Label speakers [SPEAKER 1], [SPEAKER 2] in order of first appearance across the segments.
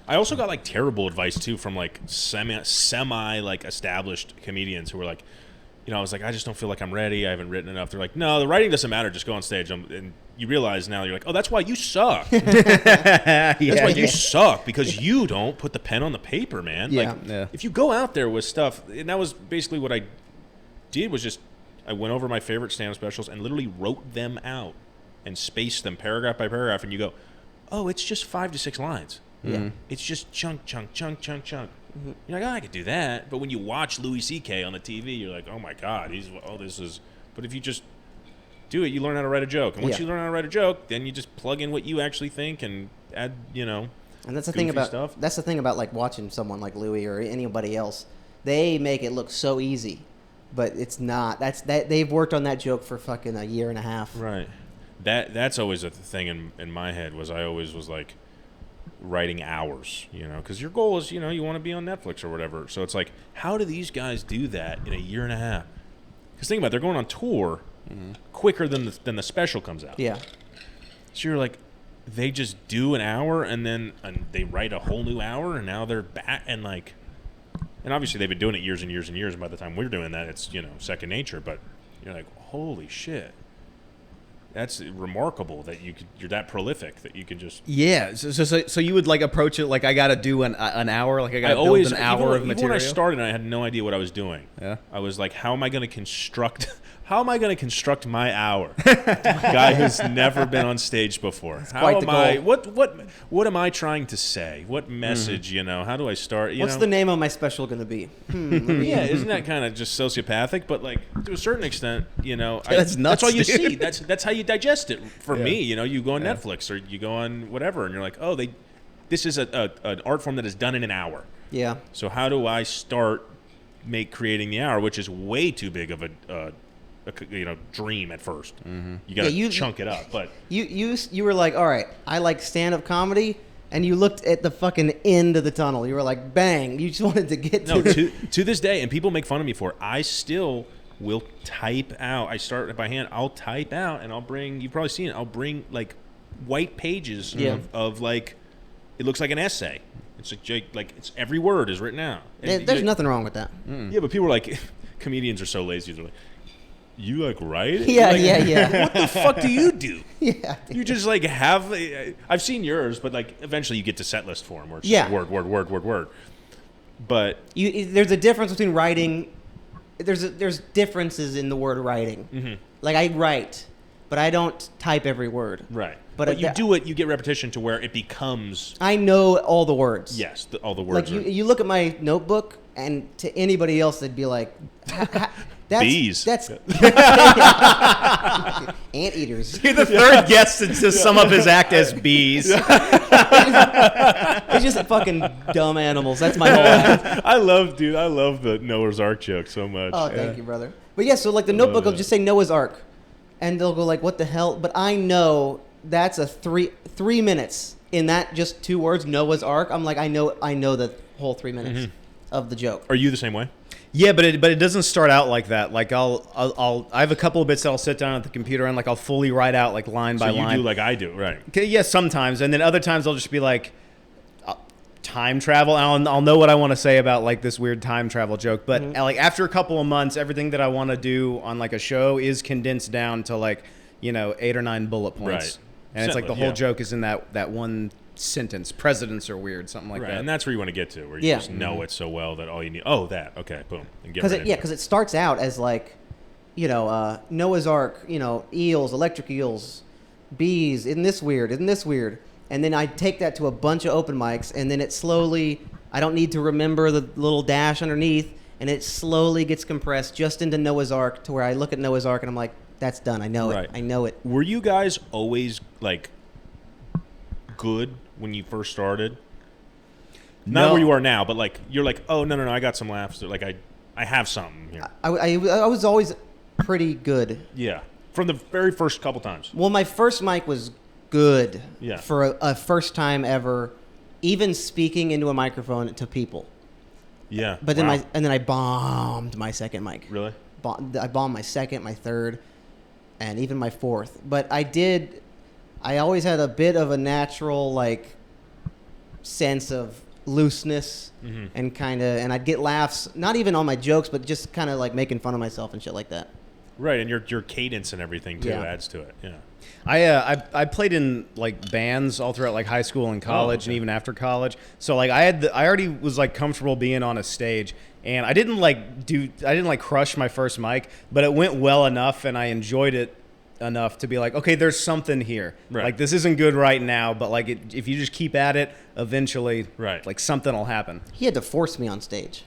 [SPEAKER 1] I also got like terrible advice too from like semi like established comedians who were like, I was like, I just don't feel like I'm ready. I haven't written enough. They're like, no, the writing doesn't matter. Just go on stage. And you realize now you're like, oh, that's why you suck. That's why you suck, because you don't put the pen on the paper, man.
[SPEAKER 2] Yeah.
[SPEAKER 1] Like, if you go out there with stuff, and that was basically what I did, was just I went over my favorite stand-up specials and literally wrote them out and spaced them paragraph by paragraph. And you go, oh, it's just 5 to 6 lines.
[SPEAKER 2] Yeah.
[SPEAKER 1] It's just chunk. Mm-hmm. You're like, oh, I could do that. But when you watch Louis C.K. on the TV, you're like, oh my God, this is. But if you just do it, you learn how to write a joke. And once you learn how to write a joke, then you just plug in what you actually think and add,
[SPEAKER 2] And that's the thing about
[SPEAKER 1] stuff.
[SPEAKER 2] That's the thing about like watching someone like Louis or anybody else. They make it look so easy, but it's not. They've worked on that joke for fucking a year and a half.
[SPEAKER 1] Right. That's always a thing in my head. Was I always was like, writing hours, because your goal is, you want to be on Netflix or whatever. So it's like, how do these guys do that in a year and a half? Because think about it, they're going on tour quicker than the special comes out.
[SPEAKER 2] Yeah.
[SPEAKER 1] So you're like, they just do an hour and then they write a whole new hour and now they're back and obviously they've been doing it years and years and years. And by the time we're doing that, it's, second nature. But you're like, holy shit. That's remarkable that you're that prolific that you can just...
[SPEAKER 3] Yeah, so you would like approach it like I got to do an hour, like I got to build an hour of material?
[SPEAKER 1] Even when I started, I had no idea what I was doing.
[SPEAKER 3] Yeah.
[SPEAKER 1] I was like, how am I going to construct my hour? Guy who's never been on stage before. What am I trying to say? What message, how do I start?
[SPEAKER 2] What's the name of my special going to be?
[SPEAKER 1] Yeah, isn't that kind of just sociopathic? But like to a certain extent,
[SPEAKER 3] that's nuts,
[SPEAKER 1] that's all you
[SPEAKER 3] dude.
[SPEAKER 1] see. That's how you digest it. For me, you go on Netflix or you go on whatever, and you're like, oh, this is an art form that is done in an hour.
[SPEAKER 2] Yeah.
[SPEAKER 1] So how do I start creating the hour, which is way too big of a dream at first. Mm-hmm. You got to chunk it up. But
[SPEAKER 2] you were like, all right, I like stand-up comedy, and you looked at the fucking end of the tunnel. You were like, bang! You just wanted to get
[SPEAKER 1] to this day, and people make fun of me for it. I still will type out. I start by hand. I'll type out, and I'll bring. You've probably seen it. I'll bring like white pages of like it looks like an essay. It's like it's every word is written out.
[SPEAKER 2] There's nothing wrong with that.
[SPEAKER 1] Yeah, but people are like, comedians are so lazy. They're like, you like write it?
[SPEAKER 2] Yeah,
[SPEAKER 1] like,
[SPEAKER 2] yeah.
[SPEAKER 1] What the fuck do you do?
[SPEAKER 2] Yeah.
[SPEAKER 1] You just like have. I've seen yours, but like eventually you get to set list form where it's just word. But
[SPEAKER 2] there's a difference between writing. There's differences in the word writing. Mm-hmm. Like I write, but I don't type every word.
[SPEAKER 1] Right. But you do it. You get repetition to where it becomes.
[SPEAKER 2] I know all the words.
[SPEAKER 1] Yes, all the words.
[SPEAKER 2] Like you look at my notebook, and to anybody else, they'd be like,
[SPEAKER 1] bees.
[SPEAKER 2] That's anteaters.
[SPEAKER 3] You're the third guest to sum up his act as bees.
[SPEAKER 2] It's just fucking dumb animals. That's my whole act.
[SPEAKER 1] I love the Noah's Ark joke so much.
[SPEAKER 2] Oh, thank you, brother. But yeah, so like the notebook will just say Noah's Ark, and they'll go like, "What the hell?" But I know that's a three minutes in that just 2 words, Noah's Ark. I'm like, I know the whole 3 minutes of the joke.
[SPEAKER 1] Are you the same way?
[SPEAKER 3] Yeah, but it doesn't start out like that. Like I have a couple of bits that I'll sit down at the computer and like I'll fully write out like line by line.
[SPEAKER 1] So you do like I do, right?
[SPEAKER 3] Okay, yeah, sometimes, and then other times I'll just be like time travel. And I'll know what I want to say about like this weird time travel joke. But like after a couple of months, everything that I want to do on like a show is condensed down to like 8 or 9 bullet points.
[SPEAKER 1] Right.
[SPEAKER 3] And it's like the whole joke is in that one sentence. Presidents are weird, something like that.
[SPEAKER 1] And that's where you want to get to, where you just know it so well that all you need. Oh, that. Okay, boom.
[SPEAKER 2] Because it starts out as like, Noah's Ark, eels, electric eels, bees. Isn't this weird? And then I take that to a bunch of open mics, and then it slowly. I don't need to remember the little dash underneath, and it slowly gets compressed just into Noah's Ark to where I look at Noah's Ark and I'm like, that's done. I know it. I know it.
[SPEAKER 1] Were you guys always like good when you first started? Not where you are now, but like you're like, oh no, I got some laughs. Like I have something here.
[SPEAKER 2] I was always pretty good.
[SPEAKER 1] Yeah, from the very first couple times.
[SPEAKER 2] Well, my first mic was good.
[SPEAKER 1] Yeah.
[SPEAKER 2] For a first time ever, even speaking into a microphone to people.
[SPEAKER 1] Yeah.
[SPEAKER 2] But then I bombed my second mic.
[SPEAKER 1] Really?
[SPEAKER 2] I bombed my second, my third, and even my fourth. But I always had a bit of a natural, like, sense of looseness and and I'd get laughs, not even on my jokes, but just kind of like making fun of myself and shit like that.
[SPEAKER 1] Right, and your cadence and everything too adds to it. Yeah.
[SPEAKER 3] I played in like bands all throughout like high school and college and even after college. So like I already was like comfortable being on a stage, and I didn't like crush my first mic, but it went well enough and I enjoyed it enough to be like, okay, there's something here.
[SPEAKER 1] Right.
[SPEAKER 3] Like this isn't good right now, but like if you just keep at it, eventually like something will happen.
[SPEAKER 2] He had to force me on stage.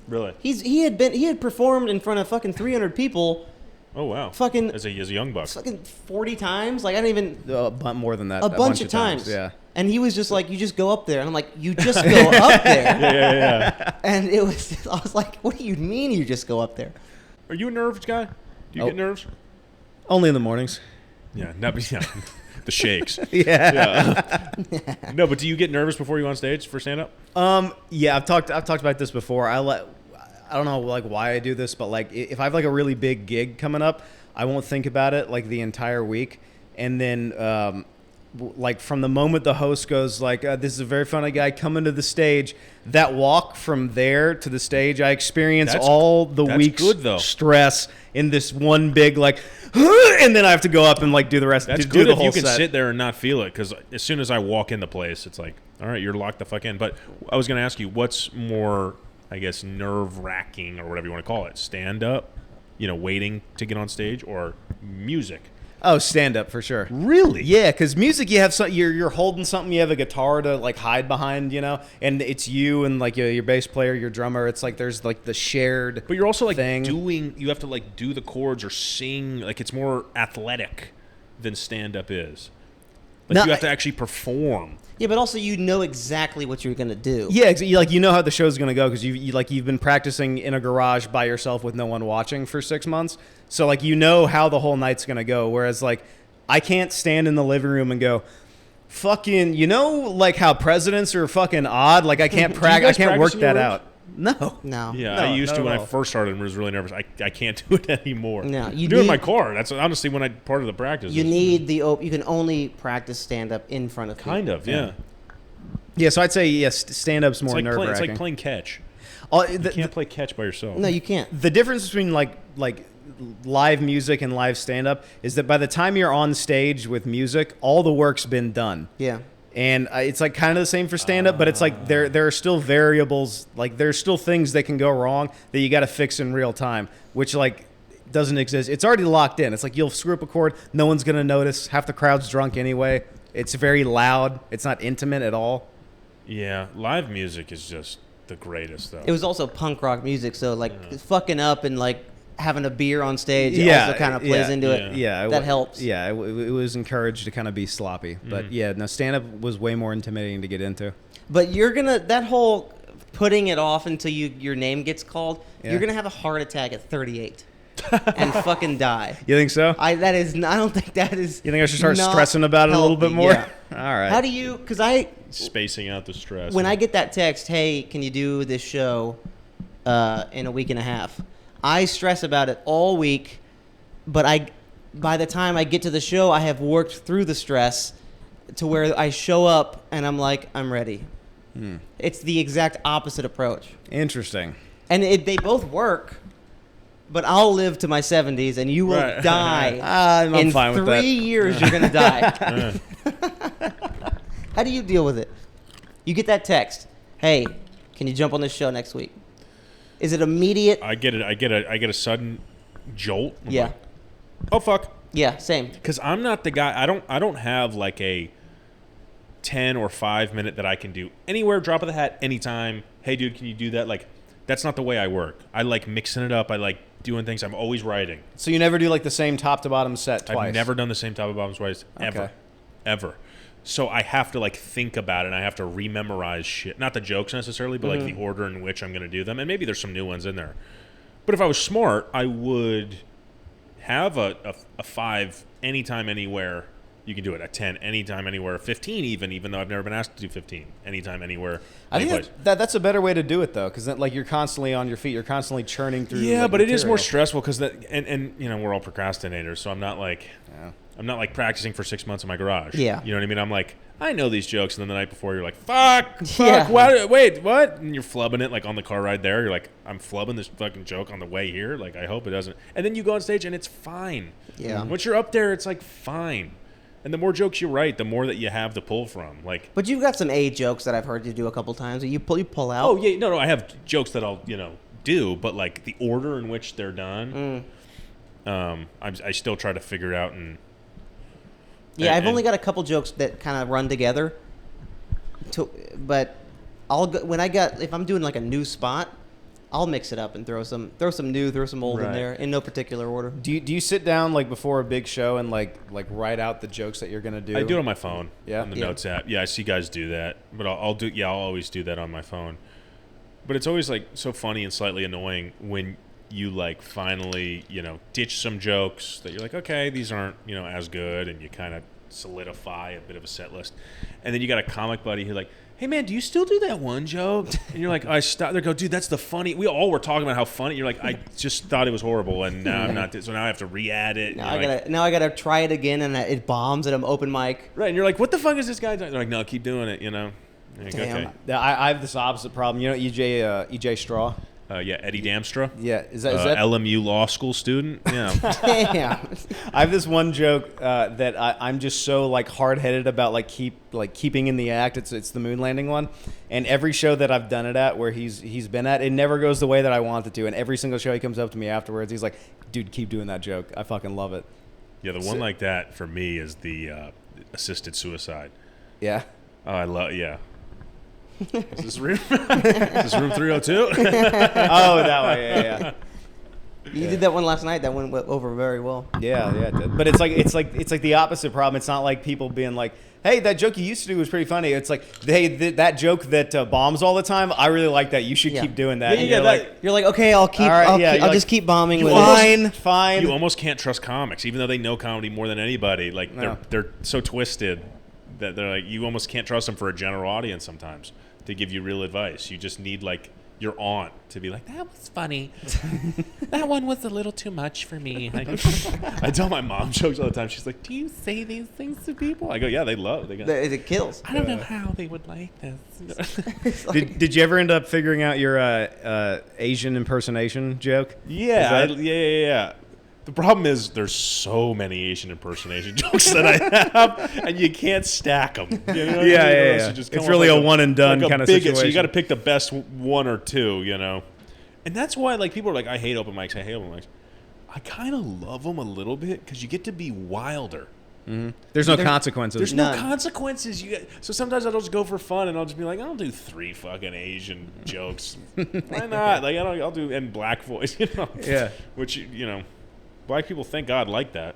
[SPEAKER 1] Really?
[SPEAKER 2] He had performed in front of fucking 300 people.
[SPEAKER 1] Oh wow!
[SPEAKER 2] Fucking
[SPEAKER 1] as a young buck,
[SPEAKER 2] fucking 40 times. Like I don't even
[SPEAKER 3] more than that.
[SPEAKER 2] A bunch of times.
[SPEAKER 3] Yeah.
[SPEAKER 2] And he was just like, "You just go up there," and I'm like, "You just go up there."
[SPEAKER 1] Yeah.
[SPEAKER 2] And it was. I was like, "What do you mean you just go up there?"
[SPEAKER 1] Are you a nerves guy? Do you get nerves?
[SPEAKER 3] Only in the mornings.
[SPEAKER 1] Yeah, the shakes.
[SPEAKER 3] Yeah.
[SPEAKER 1] No, but do you get nervous before you go on stage for stand up?
[SPEAKER 3] Yeah, I've talked about this before. I don't know like why I do this, but like if I have like a really big gig coming up, I won't think about it like the entire week, and then like from the moment the host goes like, "This is a very funny guy coming to the stage," that walk from there to the stage, I experience all the week's stress in this one big like, and then I have to go up and like do the rest.
[SPEAKER 1] That's
[SPEAKER 3] do
[SPEAKER 1] good
[SPEAKER 3] the
[SPEAKER 1] if
[SPEAKER 3] whole
[SPEAKER 1] you can
[SPEAKER 3] set.
[SPEAKER 1] sit there and not feel it, because as soon as I walk in the place, it's like, all right, you're locked the fuck in. But I was going to ask you, what's more, I guess, nerve-wracking or whatever you want to call it, stand-up, waiting to get on stage, or music?
[SPEAKER 3] Oh, stand up for sure.
[SPEAKER 1] Really?
[SPEAKER 3] Yeah, because music, you have you're holding something, you have a guitar to like hide behind, and it's you and like your bass player, your drummer. It's like there's like the shared.
[SPEAKER 1] But you're also like
[SPEAKER 3] thing.
[SPEAKER 1] you have to like do the chords or sing. Like it's more athletic than stand up is. Like you have to actually perform.
[SPEAKER 2] Yeah, but also you know exactly what you're gonna do.
[SPEAKER 3] Yeah, you know how the show's gonna go because you've been practicing in a garage by yourself with no one watching for 6 months. So like you know how the whole night's gonna go. Whereas like I can't stand in the living room and go, fucking, like how presidents are fucking odd. Like I can't practice. I can't work that out. No.
[SPEAKER 1] Yeah, I used to when I first started and was really nervous. I can't do it anymore.
[SPEAKER 2] No,
[SPEAKER 1] you do it in my car. That's honestly when part of the practice.
[SPEAKER 2] You need you can only practice stand up in front of people.
[SPEAKER 1] Kind of, yeah.
[SPEAKER 3] Yeah, so I'd say yes, stand up's more nerve-wracking.
[SPEAKER 1] It's like playing catch. You can't play catch by yourself.
[SPEAKER 2] No, you can't.
[SPEAKER 3] The difference between like live music and live stand up is that by the time you're on stage with music, all the work's been done.
[SPEAKER 2] Yeah.
[SPEAKER 3] And it's like kind of the same for stand-up, but it's like there are still variables, like there's still things that can go wrong that you got to fix in real time, which like doesn't exist. It's already locked in. It's like you'll screw up a chord, no one's going to notice. Half the crowd's drunk anyway. It's very loud. It's not intimate at all.
[SPEAKER 1] Yeah, live music is just the greatest, though.
[SPEAKER 2] It was also punk rock music, so like fucking up and like having a beer on stage also kind of plays into it.
[SPEAKER 3] Yeah,
[SPEAKER 2] that helps.
[SPEAKER 3] Yeah, it was encouraged to kind of be sloppy. But yeah, no, stand-up was way more intimidating to get into.
[SPEAKER 2] But that whole putting it off until your name gets called, you're going to have a heart attack at 38 and fucking die.
[SPEAKER 3] You think so?
[SPEAKER 2] I don't think that is.
[SPEAKER 3] You think I should start stressing about it a little bit more?
[SPEAKER 2] Yeah.
[SPEAKER 3] All right.
[SPEAKER 2] How do you, because
[SPEAKER 1] spacing out the stress.
[SPEAKER 2] When I get that text, hey, can you do this show in a week and a half? I stress about it all week, but by the time I get to the show, I have worked through the stress to where I show up and I'm like, I'm ready. It's the exact opposite approach.
[SPEAKER 3] Interesting.
[SPEAKER 2] And they both work, but I'll live to my 70s and you will die.
[SPEAKER 3] I'm fine with that.
[SPEAKER 2] In 3 years, you're going to die. How do you deal with it? You get that text, hey, can you jump on this show next week? Is it immediate?
[SPEAKER 1] I get a sudden jolt.
[SPEAKER 2] Yeah.
[SPEAKER 1] Like, oh fuck.
[SPEAKER 2] Yeah, same.
[SPEAKER 1] Because I'm not the guy. I don't have like a 10 or 5 minute that I can do anywhere. Drop of the hat, anytime. Hey, dude, can you do that? Like, that's not the way I work. I like mixing it up. I like doing things. I'm always writing.
[SPEAKER 3] So you never do like the same top to bottom set twice?
[SPEAKER 1] I've never done the same top of bottom twice ever. So I have to like think about it, and I have to rememorize shit. Not the jokes necessarily, but like the order in which I'm going to do them. And maybe there's some new ones in there. But if I was smart, I would have a 5 anytime, anywhere. You can do it. A 10 anytime, anywhere. A 15 even though I've never been asked to do 15 anytime, anywhere.
[SPEAKER 3] I think that's a better way to do it though, because like you're constantly on your feet. You're constantly churning through.
[SPEAKER 1] Yeah,
[SPEAKER 3] like,
[SPEAKER 1] but
[SPEAKER 3] material.
[SPEAKER 1] it is more stressful because and we're all procrastinators, so I'm not like.
[SPEAKER 3] Yeah.
[SPEAKER 1] I'm not like practicing for 6 months in my garage.
[SPEAKER 2] Yeah.
[SPEAKER 1] You know what I mean? I'm like, I know these jokes, and then the night before you're like, fuck,
[SPEAKER 2] Yeah.
[SPEAKER 1] wait, what? And you're flubbing it like on the car ride there. You're like, I'm flubbing this fucking joke on the way here. Like, I hope it doesn't. And then you go on stage and it's fine.
[SPEAKER 2] Yeah.
[SPEAKER 1] Once you're up there, it's like fine. And the more jokes you write, the more that you have to pull from. Like,
[SPEAKER 2] But you've got some A jokes that I've heard you do a couple times. You pull out.
[SPEAKER 1] oh yeah, no, I have jokes that I'll do, but like the order in which they're done, I still try to figure out and.
[SPEAKER 2] Yeah, I've only got a couple jokes that kind of run together. But I'll go, if I'm doing like a new spot, I'll mix it up and throw some new, throw some old in
[SPEAKER 1] Right.
[SPEAKER 2] there in no particular order.
[SPEAKER 3] Do you sit down like before a big show and like write out the jokes that you're gonna do?
[SPEAKER 1] I do it on my phone.
[SPEAKER 3] Yeah?
[SPEAKER 1] On the
[SPEAKER 2] Yeah.
[SPEAKER 1] notes app. Yeah, I see guys do that, but I'll always do that on my phone. But it's always like so funny and slightly annoying when you like finally ditch some jokes that you're like, okay, these aren't as good, and you kind of solidify a bit of a set list, and then you got a comic buddy who's like, hey man, do you still do that one joke? And you're like, I stopped. They go, dude, that's the funny. We all were talking about how funny. You're like, I just thought it was horrible, and now I'm not. So now I have to re-add it.
[SPEAKER 2] Now I gotta try it again, and it bombs at an open mic.
[SPEAKER 1] Right, and you're like, what the fuck is this guy doing? They're like, no, keep doing it. Like,
[SPEAKER 2] Damn.
[SPEAKER 1] okay.
[SPEAKER 3] Yeah, I have this opposite problem. You know, EJ Straw.
[SPEAKER 1] Yeah, Eddie Damstra.
[SPEAKER 3] Yeah, is that
[SPEAKER 1] LMU law school student? Yeah.
[SPEAKER 2] Damn.
[SPEAKER 3] I have this one joke that I'm just so like hard headed about keeping in the act. It's the moon landing one, and every show that I've done it at where he's been at, it never goes the way that I want it to. And every single show he comes up to me afterwards, he's like, "Dude, keep doing that joke. I fucking love it."
[SPEAKER 1] Yeah, the one like that for me is the assisted suicide.
[SPEAKER 3] Yeah.
[SPEAKER 1] Oh, I love. Yeah. Is this room? Is this room 302?
[SPEAKER 3] Oh, that way. Yeah.
[SPEAKER 2] You did that one last night. That went over very well.
[SPEAKER 3] Yeah, it did. But it's like the opposite problem. It's not like people being like, "Hey, that joke you used to do was pretty funny." It's like, "Hey, that joke that bombs all the time. I really like that. You should
[SPEAKER 2] Yeah.
[SPEAKER 3] keep doing that."
[SPEAKER 1] Yeah,
[SPEAKER 3] And
[SPEAKER 1] yeah,
[SPEAKER 3] you're
[SPEAKER 1] that-
[SPEAKER 2] You're like, okay, I'll keep.
[SPEAKER 3] All right, yeah,
[SPEAKER 2] I'll
[SPEAKER 3] you're
[SPEAKER 2] just
[SPEAKER 3] like,
[SPEAKER 2] keep bombing with
[SPEAKER 3] fine,
[SPEAKER 2] it.
[SPEAKER 3] fine.
[SPEAKER 1] You almost can't trust comics, even though they know comedy more than anybody. Like
[SPEAKER 3] No.
[SPEAKER 1] they're so twisted that they're like, you almost can't trust them for a general audience sometimes to give you real advice. You just need like your aunt to be like, that was funny. That one was a little too much for me. Like, I tell my mom jokes all the time. She's like, do you say these things to people? I go, yeah, they love it.
[SPEAKER 2] It kills.
[SPEAKER 1] I don't know how they would like this.
[SPEAKER 3] Did you ever end up figuring out your Asian impersonation joke?
[SPEAKER 1] Yeah,
[SPEAKER 3] Is that-
[SPEAKER 1] yeah. The problem is there's so many Asian impersonation jokes that I have, and you can't stack them. You know what I mean?
[SPEAKER 3] Yeah,
[SPEAKER 1] Or else
[SPEAKER 3] yeah.
[SPEAKER 1] you just come
[SPEAKER 3] It's
[SPEAKER 1] off
[SPEAKER 3] really
[SPEAKER 1] like
[SPEAKER 3] a one and done
[SPEAKER 1] like a
[SPEAKER 3] kind of
[SPEAKER 1] bigot,
[SPEAKER 3] situation.
[SPEAKER 1] So you got to pick the best one or two, And that's why, like, people are like, I hate open mics. I kind of love them a little bit because you get to be wilder.
[SPEAKER 3] There's no consequences.
[SPEAKER 1] There's
[SPEAKER 2] None.
[SPEAKER 1] no consequences. So sometimes I'll just go for fun, and I'll just be like, I'll do 3 fucking Asian jokes. Why not? Like, I'll do in black voice,
[SPEAKER 3] Yeah.
[SPEAKER 1] Which, black people, thank God, like that.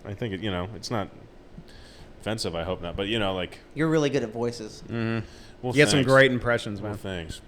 [SPEAKER 1] I think it's not offensive. I hope not. But like,
[SPEAKER 2] You're really good at voices.
[SPEAKER 1] well,
[SPEAKER 3] You had some
[SPEAKER 1] thanks.
[SPEAKER 3] great impressions,
[SPEAKER 1] Well,
[SPEAKER 3] man.
[SPEAKER 1] thanks.